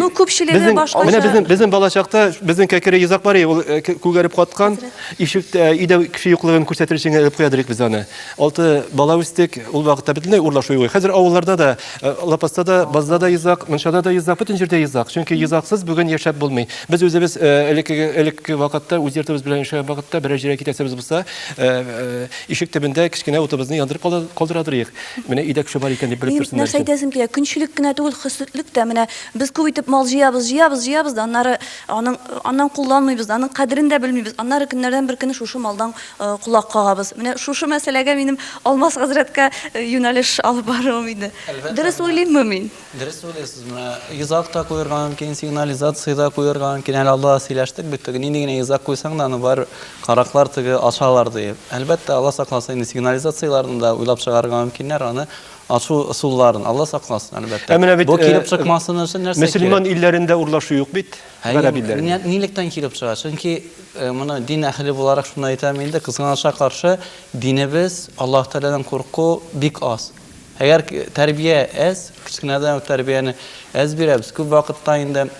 Ну күпчелеге башка. Менә безнең балачакта безнең кәкере йозак бар, ул күгәреп каткан, ишектә өйдә кеше юклыгын күрсәтер өчен алып куядырык без аны. 6 бала үстек, ул вакытта бөтенләй урлашу юк. Хәзер авылларда да, Лапаста да, Базда да йозак, Мунчада да йозак, бөтен җирдә йозак. Чөнки йозаксыз бүген яшәп булмый. Без үзебез элекке вакытта, үз йортыбыз белән яшәгән вакытта берәр җиргә китәсебез булса, ишек төбендә кичкенә утыбызны яндырып калдырадырык. Менә өйдә кеше бар икән дип белеп торсыннар. Нәрсә әйтәсем килә, көнчелек кенә түгел, хөсетлек тә менә без күп итеп мал җыябыз да, аннан кулланмыйбыз, аның кадерен дә белмибез. Аннары көннәрдән бер көнне шушы малдан кулак кагабыз. Менә шушы мәсьәләгә минем Алмаз хәзрәткә юнәлеш алып баруым иде. Дөрес уйлыйммы мин? Дөрес уйлыйсыз. Менә йозакта куярга мөмкин, сигнализациядә куярга мөмкин. Әле Алла сөйләштек бит, нинди генә йозак куйсаң да, аны бар караклар тиге ашалар дип. Әлбәттә, Алла сакласын, инде сигнализацияларны да уйлап чыгарга мөмкиннәр, аны ашу усулларын Алла сакласын, әлбәттә. Бу килеп чыкмасын өчен нәрсә? Мөселман илләрендә урлашу юк бит. Нилектән килеп чыга? Чөнки моны дин әһле буларак шуны әйтәм инде, кызганычка каршы динебез, Аллаһ Тәгаләдән курку бик аз. Әгәр тәрбия әз, кичкенәдән тәрбияне әз бирәбез, күп вакытта инде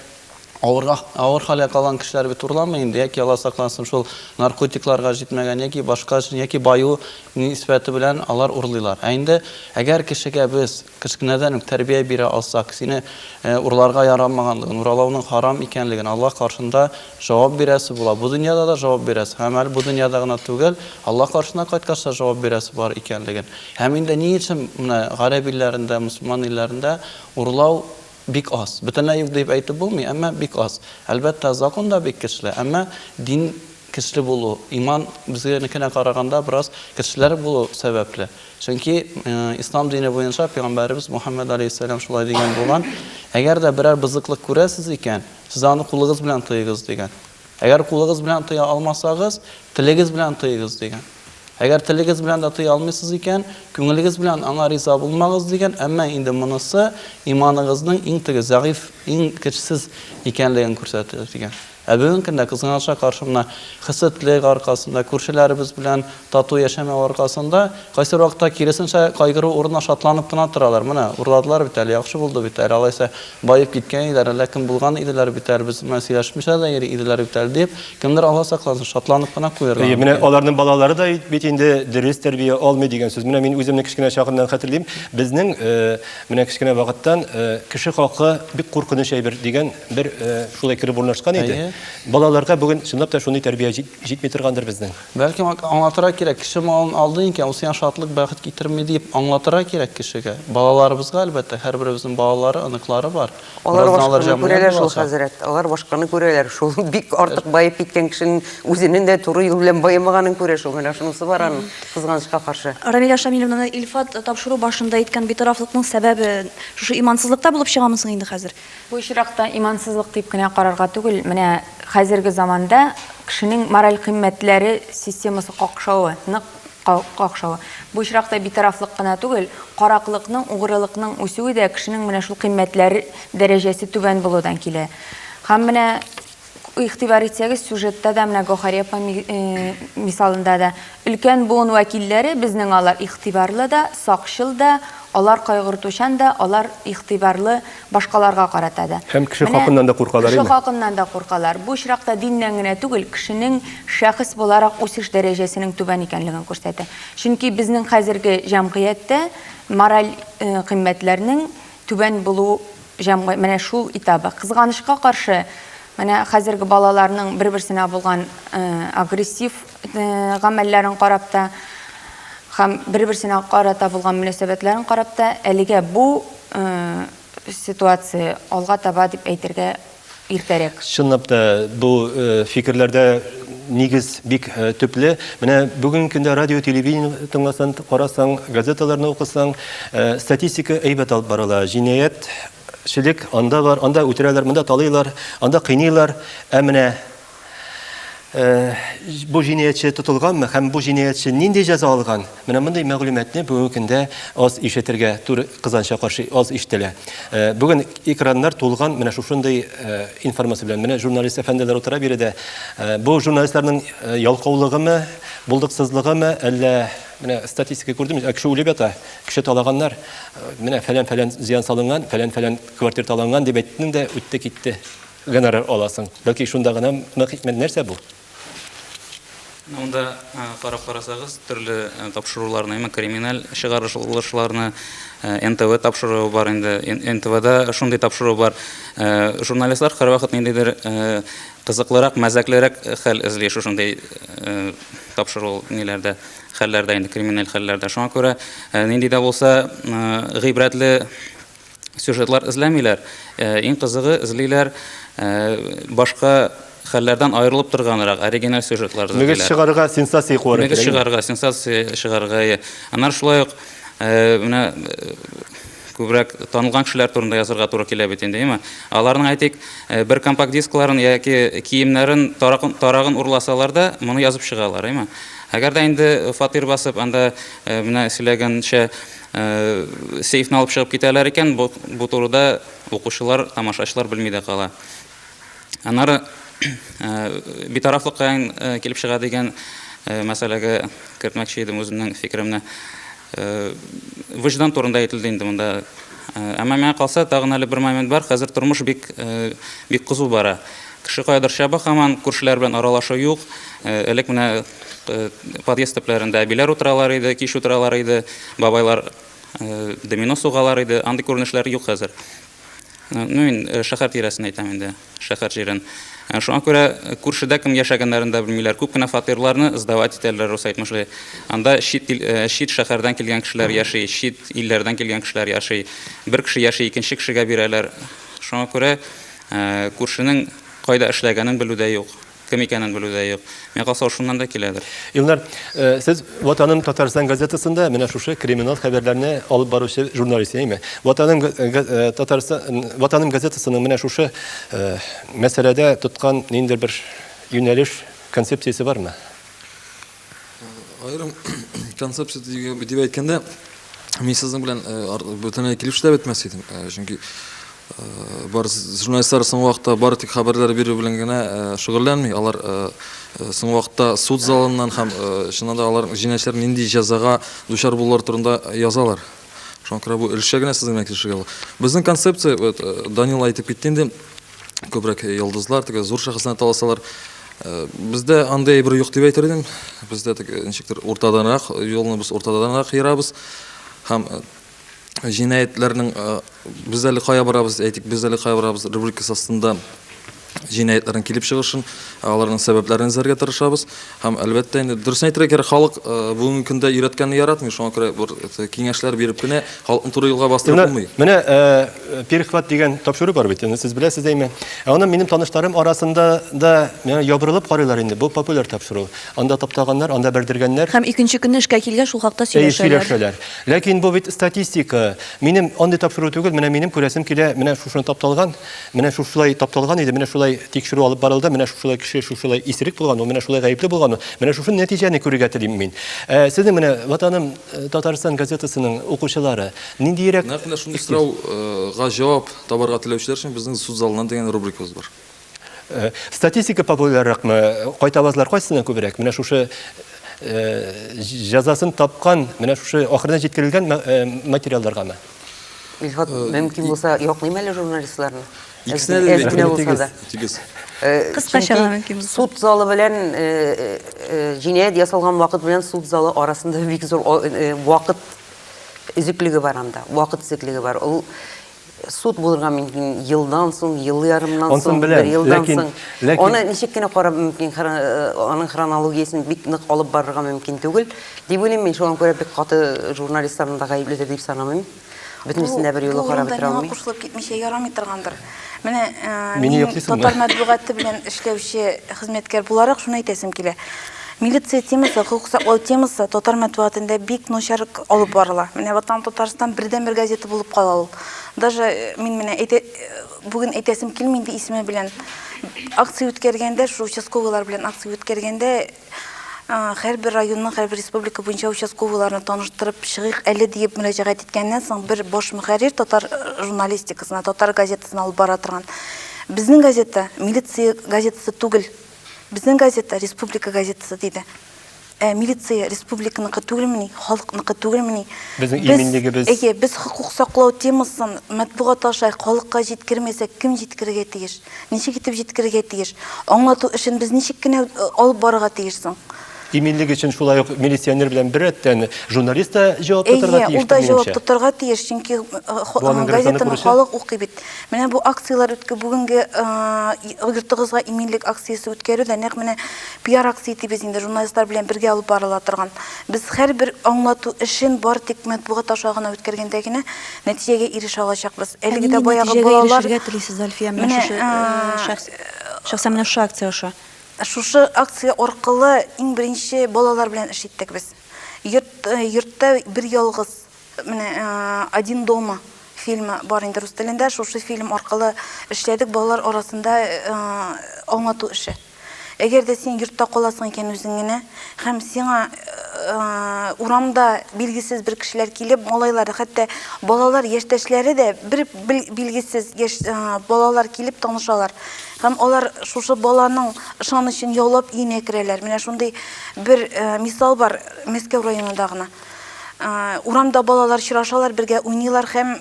авыр хәлгә калган кешеләр бит урламый инде, яки Алла сакласын, шул наркотикларга җитмәгән, яки башка өчен, яки баю нисбәте белән алар урлыйлар. Ә инде әгәр кешегә без кичкенәдән үк тәрбия бирә алсак, сине урларга ярамаганлыгын, уралауның харам икәнлеген Аллаһ каршында җавап бирәсе була. Бу дөньяда да җавап бирәсе, һәм әле бу дөньяда гына түгел, Аллаһ каршына кайткач та җавап бирәсе бар икәнлеген. Һәм инде ни өчен менә гарәп илләрендә, мусульман илләрендә урлау бик аз. Бөтенләй юк дип әйтеп булмый, әмма бик аз. Әлбәттә, законда бик көчле, әмма дин көчле булу, иман безгә караганда бераз көчләр булу сәбәпле. Чөнки ислам дине буенча Пәйгамбәрбез Мухаммад алейһиссалам шулай дигән булган, әгәр дә берәр бызыклык күрәсез икән, сез аны кулыгыз белән тыйгыз дигән. Әгәр кулыгыз белән тыя алмасагыз, телегез белән тыйгыз дигән. Әгәр телегез белән дә тыя алмыйсыз икән, күңелегез белән аңа риза булмагыз дигән, әмма инде монысы иманыгызның иң теге зәгыйф, иң көчсез икәнлеген күрсәтә дигән. Ә бүген көндә кызганычка каршы мына хисетлек аркасында, күршеләребез белән тату яшәмәү аркасында кайсы вакытта киресенчә кайгыру урынына шатланып кына торалар. Менә урладылар бит әле, яхшы булды бит әле, алайса байып киткән иделәр, ләкин булган иделәр бит әле, без мәсьәләшмичә дә йөри иделәр бит әле дип, кемдер Алла сакласын, шатланып кына куярга. Менә аларның балалары да бит инде дөрес тәрбия алмый дигән сүз. Менә мин үземне кичкенә чагымнан хәтерлим. Безнең менә кичкенә вакыттан кеше хакы бик куркыныч әйбер дигән бер шулай кире урнашкан иде. Балаларга бүген чынлап та шундый тәрбия җитми торгандыр безнең. Бәлки аңлатырга кирәк, кеше малын алды икән, ул сиңа шатлык, бәхет китерми дип аңлатырга кирәк кешегә. Балаларыбызга әлбәттә һәрберебезнең балалары, аныклары бар. Алар башканы күрәләр шул хәзрәт. Алар башканы күрәләр. Шул бик артык байып киткән кешенең үзенең дә туры юл белән байымаганын күрә шул. Менә шунысы бар аның кызганычка каршы. Рамиля Шамиловна, Илфат тапшыру башында әйткән битарафлыкның сәбәбе шушы имансызлыкта булып чыгамы соң инде хәзер? Бу очракта имансызлык дип кенә карарга түгел, менә хәзерге заманда кешенең мораль кыйммәтләре системасы какшавы, нык какшавы. Бу очракта битарафлык кына түгел, караклыкның, угрылыкның үсүе дә кешенең менә шул кыйммәтләре дәрәҗәсе түбән булудан килә. Һәм менә игътибар итсәгез, сюжетта да менә Гохари апа мисалында да өлкән буын вәкилләре безнең алар игътибарлы да, сакчыл да, алар кайгыртучан да, алар игътибарлы башкаларга карата да. Һәм кеше хакыннан да куркалар Кеше име? хакыннан да куркалар. Бу очракта диннән генә түгел, кешенең шәхес буларак үсеш дәрәҗәсенең түбән икәнлеген күрсәтә. Чөнки безнең хәзерге җәмгыятьтә мораль кыйммәтләрнең түбән булу менә шул этабы. Кызганычка каршы, менә хәзерге балаларның бер-берсенә булган агрессив гамәлләрен карап та, һәм бер-берсенә карата булган мөнәсәбәтләрен карап та, әлегә бу ситуация алга таба дип әйтергә иртәрәк. Чынлап та бу фикерләрдә нигез бик төпле. Менә бүген көндә радио, телевидение тыңласаң, карасаң, газеталарны укысаң, статистика әйбәт алып барыла. Җинаятьчелек анда бар, анда үтерәләр, монда талыйлар, анда кыйныйлар. Менә бу җинаятьче тотылганмы һәм бу җинаятьче нинди җәза алган? Менә мондый мәгълүматны бүген көндә аз ишетергә, туры кызганча каршы аз ишетелә. Бүген экраннар тулган менә шушындый информация белән. Менә журналист әфәнделәр утыра биредә. Бу журналистларның ялкаулыгымы, булдыксызлыгымы, әллә менә статистика күрдем, кеше үлеп ята, кеше талаганнар, менә фәлән зыян салынган, фәлән квартира таланган дип әйттең дә үтте китте. Гонорар аласың. Бәлки шунда гына хикмәт нәрсә бу? Онда карап карасагыз, төрле тапшыруларны, криминаль чыгарылышларны НТВ тапшыруы бар инде. НТВда шундый тапшыру бар. Журналистлар һәрвакыт ниндидер кызыклырак, мәзәклерәк хәл эзли шундый тапшыру ниләрдә, хәлләрдә инде, криминаль хәлләрдә. Шуңа күрә нинди дә булса гыйбрәтле сюжетлар эзләмиләр. Иң кызыгы эзлиләр башка хәлләрдән аерылып торганрак оригиналь сюжетлар эзлиләр. Мөгез чыгарырга сенсация куарга кирәк. Мөгез чыгарырга, сенсация чыгарырга. Аннары шулай ук менә күбрәк танылган кешеләр турында язарга туры килә бит инде, әйме? Аларның әйтик, бер компакт дискларын яки киемнәрен тарагын урласалар да, моны язып чыгалар, әйме? Әгәр дә инде фатир басып, анда менә сөйләгәнчә сейфны алып чыгып китәләр икән, бу турыда укучылар, тамашачылар белми дә кала. Аннары битарафлыкка килеп чыга дигән мәсьәләгә кертмәкче идем үземнең фикеремне. Вөҗдан турында әйтелде инде монда. Әмма миңа калса, тагын әле бер момент бар. Хәзер тормыш бик кызу бара. Кеше кайдыр чаба, һаман күршеләр белән аралашу юк. Элек менә подъезд төпләрендә әбиләр утыралар иде, кич утыралар иде, бабайлар домино сугалар иде. Андый күренешләр юк хәзер. Мин шәһәр тирәсен әйтәм инде, шәһәр җирен. Шуңа күрә күршедә кем яшәгәннәрен дә белмиләр. Күп кенә фатирларны сдавать итәләр, рус әйтмешли. Анда чит шәһәрдән килгән кешеләр яши, чит илләрдән килгән кешеләр яши. Бер кеше яши, икенче кешегә бирәләр. Шуңа күрә күршенең кайда эшләгәнен белүдә юк, кем икәнен белүдә юк. Миңа калса шуннан да киләдер. Илнар, сез Ватаным Татарстан газетасында менә шушы криминал хәбәрләрне алып баручы журналист, әйме? Ватаным газетасының менә шушы мәсьәләдә тоткан ниндидер бер юнәлеш, концепциясе бармы? Айрым концепция дип әйткәндә, мин сезнең белән бөтенләй килеп эшләп бетмәс идем. Чөнки бар журналистлар соң вакытта бары тик хәбәрләр бирү белән генә шөгыльләнми. Алар соң вакытта суд залыннан һәм чыннан да алар җинаятьчеләр нинди җәзага дучар булулар турында язалар. Шуңа күрә бу өлешә генә сезнең килешегә. Безнең концепция, Данил әйтеп китте инде, күбрәк йолдызлар, теге зур шәхесләрне таласалар. Бездә андай бер юк дип әйтер идем. Бездә ничектер уртаданрак, юлны без уртаданрак ярабыз. Һәм җинаятьләрнең без әле кая барабыз, әйтик, без әле кая барабыз рубрикасы астында җинаятьләрнең килеп чыгышын, аларның сәбәпләрен эзләргә тырышабыз. Һәм әлбәттә инде дөрес әйтергә кирәк, халык бүгенге көндә өйрәткәнне яратмый. Шуңа күрә бер киңәшләр биреп кенә халыкны туры юлга бастырып булмый. Менә перехват дигән тапшыру бар бит. Сез беләсез әйме? Аны минем таныштарым арасында да ябырылып карыйлар инде. Бу популяр тапшыру. Анда таптаганнар, анда бердергәннәр. Һәм икенче көнне эшкә килгән шул хакта сөйләшәләр. Ләкин бу бит статистика. Минем андый тапшыру түгел, менә минем күрәсем килә, менә шушыны тапталган, менә шушылай тапталган иде, менә шулай тикшерү алып барылды, менә шушылай кеше шушылай исерек булган, менә шулай гаепле булган, менә шушы нәтиҗәне күрергә телим мин. Сезнең менә Ватаным Татарстан газетасының укучылары ниндирәк нәкъ шундый сорауга җавап табарга теләүчеләр өчен безнең суд залыннан дигән рубрикабыз бар. Статистика популярракмы? Кайтабызлар кайсына күбрәк? Менә шушы жазасын тапкан, менә шушы ахырына җиткерелгән материалларгамы? Илфат, мөмкин булса, яклыймы әле журналистларны? Икесенә дә тигез. Кыскача мөмкин булса. Суд залы белән җинаять ясалган вакыт белән суд залы арасында бик зур вакыт үзеклеге бар анда. Вакыт үзеклеге бар. Ул суд булырга мөмкин елдан соң, ел ярымнан соң, бер елдан соң. Аны ничек кенә карап мөмкин, аның хронологиясын бик нык алып барырга мөмкин түгел. Дип уйлыйм мин, шуңа күрә бик каты журналистларны да гаепле дип санамыйм. Бөтенесен бер юлы карап бетерә алмый. Кушылып китмичә ярамый торгандыр. Менә татар матбугаты белән эшләүче хезмәткәр буларак шуны әйтәсем килә. Милиция темасы, хукук саклау темасы татар матбугатында бик начар алып барыла. Менә Ватан Татарстан бердән-бер газета булып кала ул. Даже мин менә бүген әйтәсем килми инде исеме белән акция үткәргәндә, шу участковыйлар белән акция үткәргәндә һәрбер районның, һәрбер республика буенча участковыйларны таныштырып чыгыйк әле дип мөрәҗәгать иткәннән соң бер баш мөхәррир татар журналистикасына, татар газетасына алып бара торган. Безнең газета милиция газетасы түгел. Безнең газета республика газетасы диде. Милиция республиканыкы түгелмени, халыкныкы түгелмени. Безнең иминлегебез. Без хукук саклау темасын матбугат аша халыкка җиткермәсәк, кем җиткерергә тиеш? Ничек итеп җиткерергә тиеш? Аңлату эшен без ничек кенә алып барырга тиешсең? Иминлеге өчен шулай ук милиционер белән берәттән журналист та җавап тотарга тиеш. Ул да җавап тотарга тиеш, чөнки газетаны халык укый бит. Менә бу акциялар бүгенге йортыгызга иминлек акциясе үткәрүдә нәкъ менә пиар акция итебез инде журналистлар белән бергә алып барыла торган. Без һәрбер аңлату эшен бар тик матбугат аша гына үткәргәндә генә нәтиҗәгә ирешә алачакбыз. Әлеге дә баягы балалар шәхсән менә шу акция аша. Шушы акция аркылы иң беренче балалар белән эш иттек без. Йортта бер ялгыз менә «Один дома» фильмы бар инде рус телендә. Шушы фильм аркылы эшләдек балалар арасында аңлату эше. Әгәр дә син йортта каласың икән үзең генә һәм сиңа урамда билгесез бер кешеләр килеп, малайлары, хәтта балалар яшьтәшләре дә бер билгесез балалар килеп танышалар. Һәм алар шушы баланың ышанычын яулап өенә керәләр. Менә шундый бер мисал бар Мәскәү районында гына. Урамда балалар очрашалар, бергә уйныйлар һәм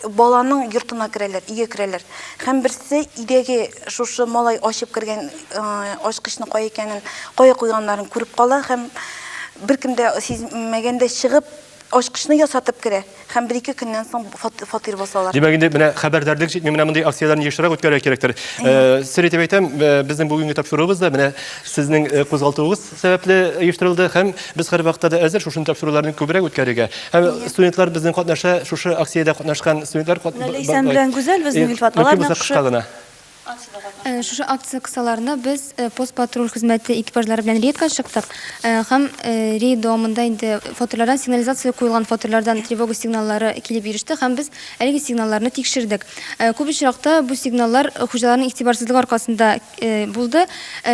баланың йортына керәләр, өйгә керәләр. Һәм берсе идәге шушы малай ачып кергән ачкычны кая икәнен, кая куйганнарын күреп кала һәм беркем дә сизмәгәндә чыгып ачкычны ясатып керә. Һәм бер-ике көннән соң фатир басалар. Димәк инде менә хәбәрдарлык җитми, менә мондый акцияларны ешрак үткәрергә кирәктер. Сер итеп әйтәм, безнең бүгенге тапшыруыбыз да менә сезнең кузгалтуыгыз сәбәпле оештырылды һәм без һәр вакытта да әзер шушы тапшыруларны күбрәк үткәрергә. Һәм студентлар безнең катнаша, шушы акциядә катнашкан студентлар Ләйсән белән Гүзәл безнең Илфат аларны Шушы акция кысаларына без постпатруль хезмәте экипажлары белән рейдка чыктык. Һәм рейд дәвамында инде фатирлардан сигнализация куелган фатирлардан тревога сигналлары килеп иреште һәм без әлеге сигналларны тикшердек. Күп очракта бу сигналлар хуҗаларның игътибарсызлыгы аркасында булды.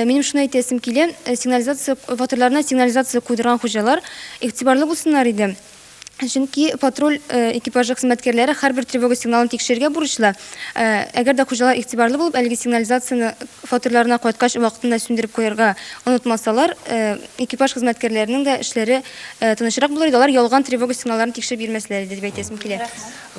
Минем шуны әйтәсем килә, сигнализация фатирларына сигнализация куйдырган хуҗалар игътибарлы булсыннар иде. Чөнки патруль экипажы хезмәткәрләре һәрбер тревога сигналын тикшерергә бурычлы. Әгәр дә хуҗалар игътибарлы булып, әлеге сигнализацияны фатирларына кайткач вакытында сүндереп куярга онытмасалар, экипаж хезмәткәрләренең дә эшләре тынычрак булыр иде. Алар ялган тревога сигналларын тикшереп бирмәсләр иде дип әйтәсем килә.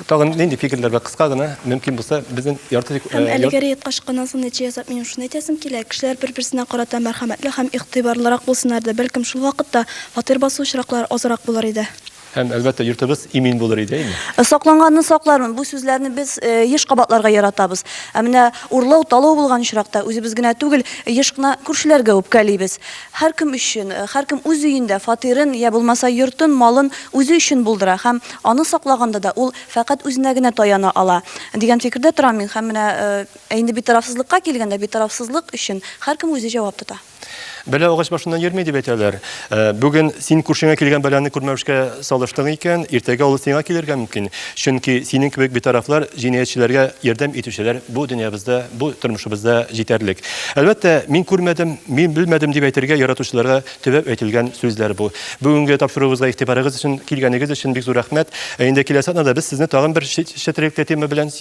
Тагын нинди фикерләр бар, кыска гына, мөмкин булса, безнең ярты әлеге рейдка чыкканнан соң нәтиҗә ясап, мин шуны әйтәсем килә. Кешеләр бер-берсенә карата мәрхәмәтле һәм игътибарлырак булсыннар да, бәлкем шул вакытта фатир басу очраклары азрак булыр иде. Һәм әлбәттә йортыбыз имин булыр иде, әйме? Сакланганны саклармын. Бу сүзләрне без еш кабатларга яратабыз. Менә урлау, талау булган очракта үзебез генә түгел, еш кына күршеләргә үпкәлибез. Һәркем өчен, һәркем үз өендә фатирын я булмаса йортын, малын үзе өчен булдыра һәм аны саклаганда да ул фақат үзенә генә таяна ала дигән фикердә торам мин. Һәм менә инде битарафсызлыкка килгәндә битарафсызлык өчен һәркем үзе җавап тота. Бәлә агач башыннан йөрмәй дип әйтәләр. Бүген син күршеңә килгән бәләне күрмәүшкә салыштың икән, иртәгә ул сиңа килергә мөмкин. Чөнки синең кебек битарафлар җинаятьчеләргә ярдәм итүчеләр бу дөньябызда, бу тормышыбызда җитәрлек. Әлбәттә, мин күрмәдем, мин белмәдем дип әйтергә яратучыларга төбәп әйтелгән сүзләр бу. Бүгенге тапшыруыбызга игътибарыгыз өчен, килгәнегез өчен бик зур рәхмәт. Инде киләсе атнада без сезне тагын бер чәтрәкле тема белән